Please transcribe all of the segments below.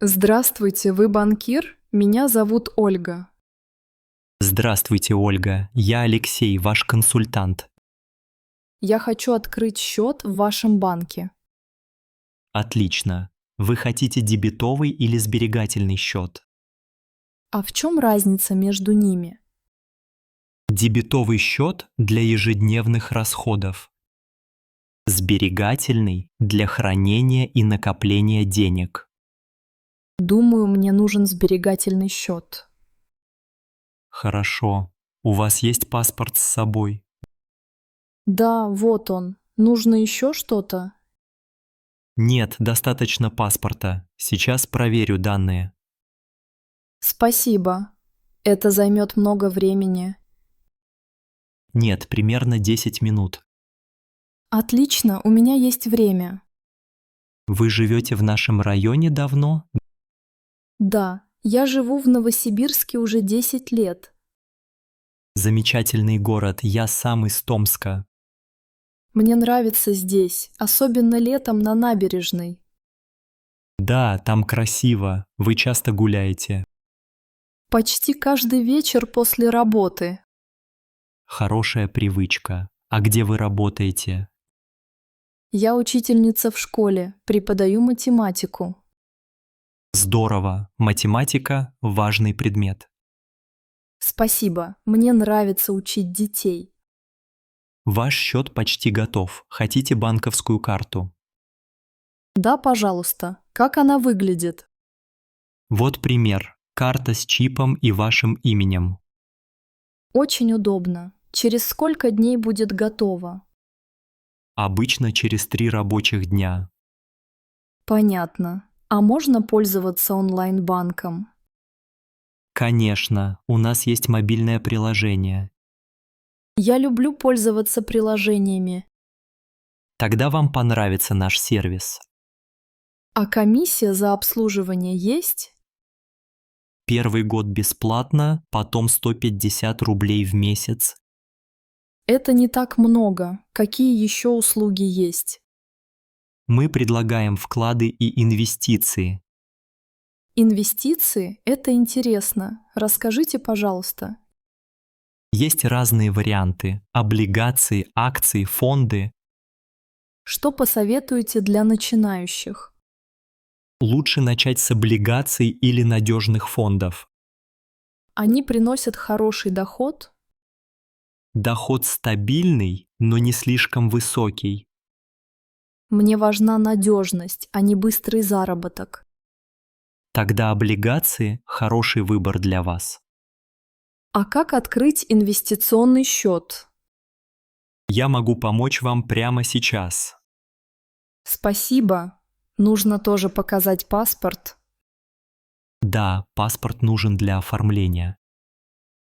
Здравствуйте, вы банкир? Меня зовут Ольга. Здравствуйте, Ольга. Я Алексей, ваш консультант. Я хочу открыть счет в вашем банке. Отлично. Вы хотите дебетовый или сберегательный счет? А в чем разница между ними? Дебетовый счет для ежедневных расходов. Сберегательный для хранения и накопления денег. Думаю, мне нужен сберегательный счет. Хорошо. У вас есть паспорт с собой? Да, вот он. Нужно еще что-то? Нет, достаточно паспорта. Сейчас проверю данные. Спасибо. Это займет много времени. Нет, примерно 10 минут. Отлично, у меня есть время. Вы живете в нашем районе давно? Да, я живу в Новосибирске уже 10 лет. Замечательный город, я сам из Томска. Мне нравится здесь, особенно летом на набережной. Да, там красиво. Вы часто гуляете. Почти каждый вечер после работы. Хорошая привычка. А где вы работаете? Я учительница в школе, преподаю математику. Здорово. Математика – важный предмет. Спасибо, мне нравится учить детей. Ваш счет почти готов. Хотите банковскую карту? Да, пожалуйста. Как она выглядит? Вот пример. Карта с чипом и вашим именем. Очень удобно. Через сколько дней будет готово? Обычно через 3 рабочих дня. Понятно. А можно пользоваться онлайн-банком? Конечно, у нас есть мобильное приложение. Я люблю пользоваться приложениями. Тогда вам понравится наш сервис. А комиссия за обслуживание есть? Первый год бесплатно, потом 150 рублей в месяц. Это не так много. Какие еще услуги есть? Мы предлагаем вклады и инвестиции. Инвестиции– это интересно. Расскажите, пожалуйста. Есть разные варианты – облигации, акции, фонды. Что посоветуете для начинающих? Лучше начать с облигаций или надежных фондов. Они приносят хороший доход? Доход стабильный, но не слишком высокий. Мне важна надежность, а не быстрый заработок. Тогда облигации – хороший выбор для вас. А как открыть инвестиционный счет? Я могу помочь вам прямо сейчас. Спасибо. Нужно тоже показать паспорт. Да, паспорт нужен для оформления.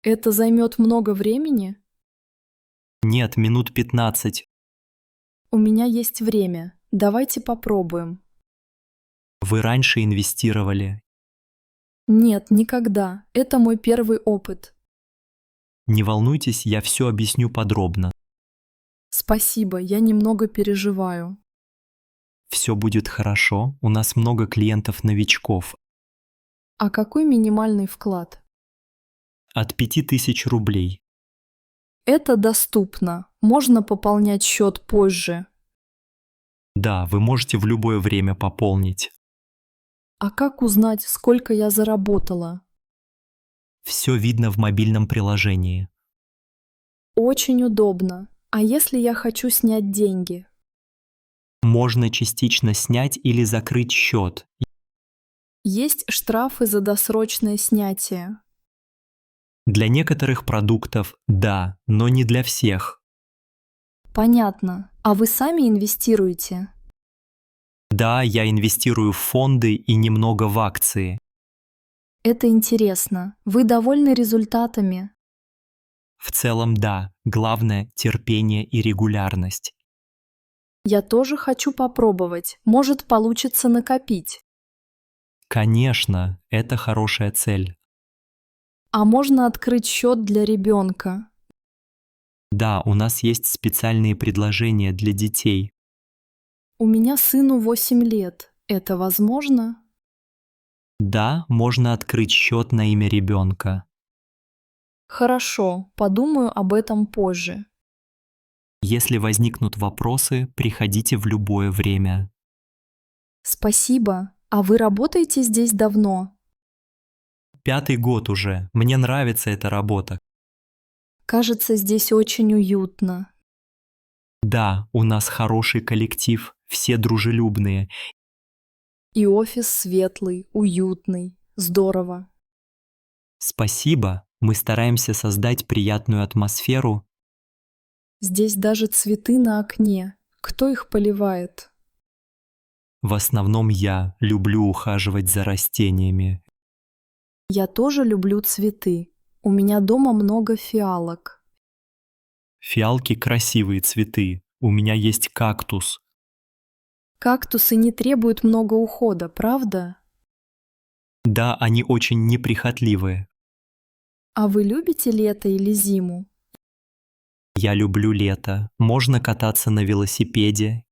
Это займет много времени? Нет, минут 15. У меня есть время. Давайте попробуем. Вы раньше инвестировали. Нет, никогда. Это мой первый опыт. Не волнуйтесь, я все объясню подробно. Спасибо, я немного переживаю. Все будет хорошо, у нас много клиентов-новичков. А какой минимальный вклад? От 5000 рублей. Это доступно. Можно пополнять счет позже. Да, вы можете в любое время пополнить. А как узнать, сколько я заработала? Все видно в мобильном приложении. Очень удобно. А если я хочу снять деньги? Можно частично снять или закрыть счет. Есть штрафы за досрочное снятие. Для некоторых продуктов – да, но не для всех. Понятно. А вы сами инвестируете? Да, я инвестирую в фонды и немного в акции. Это интересно. Вы довольны результатами? В целом, да, главное – терпение и регулярность. Я тоже хочу попробовать. Может, получится накопить. Конечно, это хорошая цель. А можно открыть счет для ребенка? Да, у нас есть специальные предложения для детей. У меня сыну 8 лет. Это возможно? Да, можно открыть счет на имя ребенка. Хорошо, подумаю об этом позже. Если возникнут вопросы, приходите в любое время. Спасибо. А вы работаете здесь давно? 5-й год уже. Мне нравится эта работа. Кажется, здесь очень уютно. Да, у нас хороший коллектив, все дружелюбные. И офис светлый, уютный. Здорово. Спасибо, мы стараемся создать приятную атмосферу. Здесь даже цветы на окне. Кто их поливает? В основном я люблю ухаживать за растениями. Я тоже люблю цветы. У меня дома много фиалок. Фиалки — красивые цветы. У меня есть кактус. Кактусы не требуют много ухода, правда? Да, они очень неприхотливые. А вы любите лето или зиму? Я люблю лето. Можно кататься на велосипеде.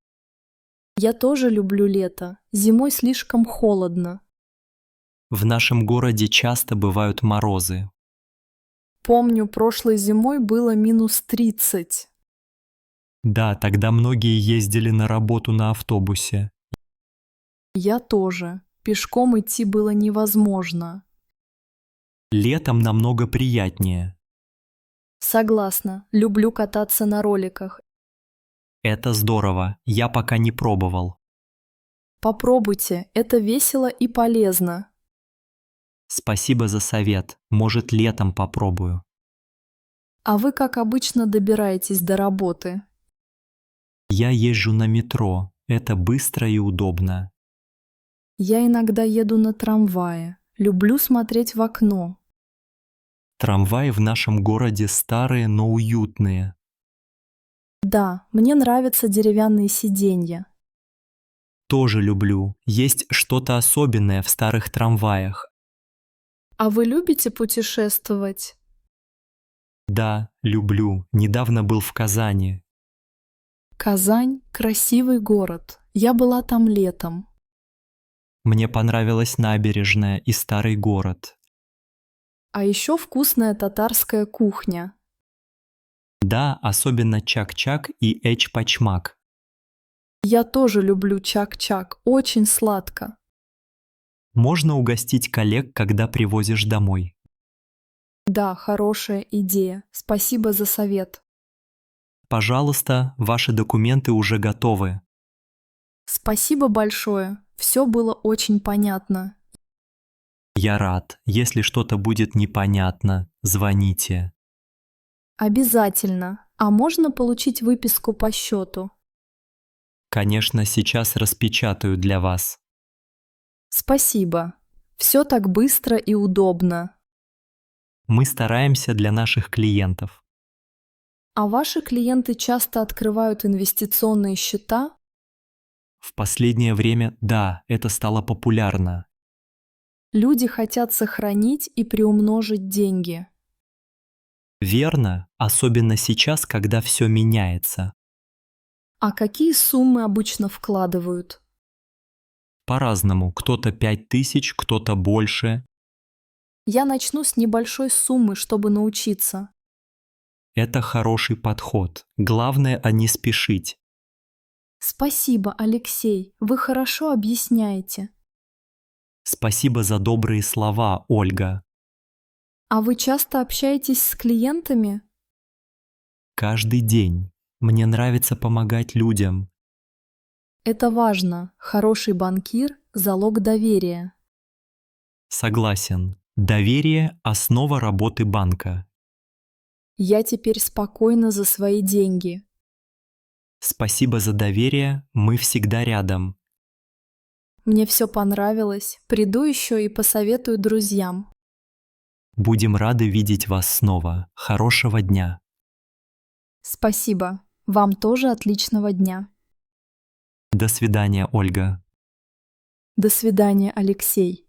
Я тоже люблю лето. Зимой слишком холодно. В нашем городе часто бывают морозы. Помню, прошлой зимой было -30. Да, тогда многие ездили на работу на автобусе. Я тоже. Пешком идти было невозможно. Летом намного приятнее. Согласна, люблю кататься на роликах. Это здорово, я пока не пробовал. Попробуйте, это весело и полезно. Спасибо за совет, может, летом попробую. А вы, как обычно, добираетесь до работы? Я езжу на метро, это быстро и удобно. Я иногда еду на трамвае. Люблю смотреть в окно. Трамваи в нашем городе старые, но уютные. Да, мне нравятся деревянные сиденья. Тоже люблю, есть что-то особенное в старых трамваях. А вы любите путешествовать? Да, люблю, недавно был в Казани. Казань– красивый город. Я была там летом. Мне понравилась набережная и старый город. А еще вкусная татарская кухня. Да, особенно чак-чак и эч-пачмак. Я тоже люблю чак-чак, очень сладко. Можно угостить коллег, когда привозишь домой. Да, хорошая идея. Спасибо за совет. Пожалуйста, ваши документы уже готовы. Спасибо большое. Все было очень понятно. Я рад. Если что-то будет непонятно, звоните. Обязательно. А можно получить выписку по счету? Конечно, сейчас распечатаю для вас. Спасибо. Все так быстро и удобно. Мы стараемся для наших клиентов. А ваши клиенты часто открывают инвестиционные счета? В последнее время, да, это стало популярно. Люди хотят сохранить и приумножить деньги. Верно, особенно сейчас, когда все меняется. А какие суммы обычно вкладывают? По-разному, кто-то 5000, кто-то больше. Я начну с небольшой суммы, чтобы научиться. Это хороший подход. Главное, не спешить. Спасибо, Алексей, вы хорошо объясняете. Спасибо за добрые слова, Ольга. А вы часто общаетесь с клиентами? Каждый день. Мне нравится помогать людям. Это важно. Хороший банкир– залог доверия. Согласен. Доверие – основа работы банка. Я теперь спокойна за свои деньги. Спасибо за доверие, мы всегда рядом. Мне все понравилось. Приду еще и посоветую друзьям. Будем рады видеть вас снова. Хорошего дня. Спасибо. Вам тоже отличного дня. До свидания, Ольга. До свидания, Алексей.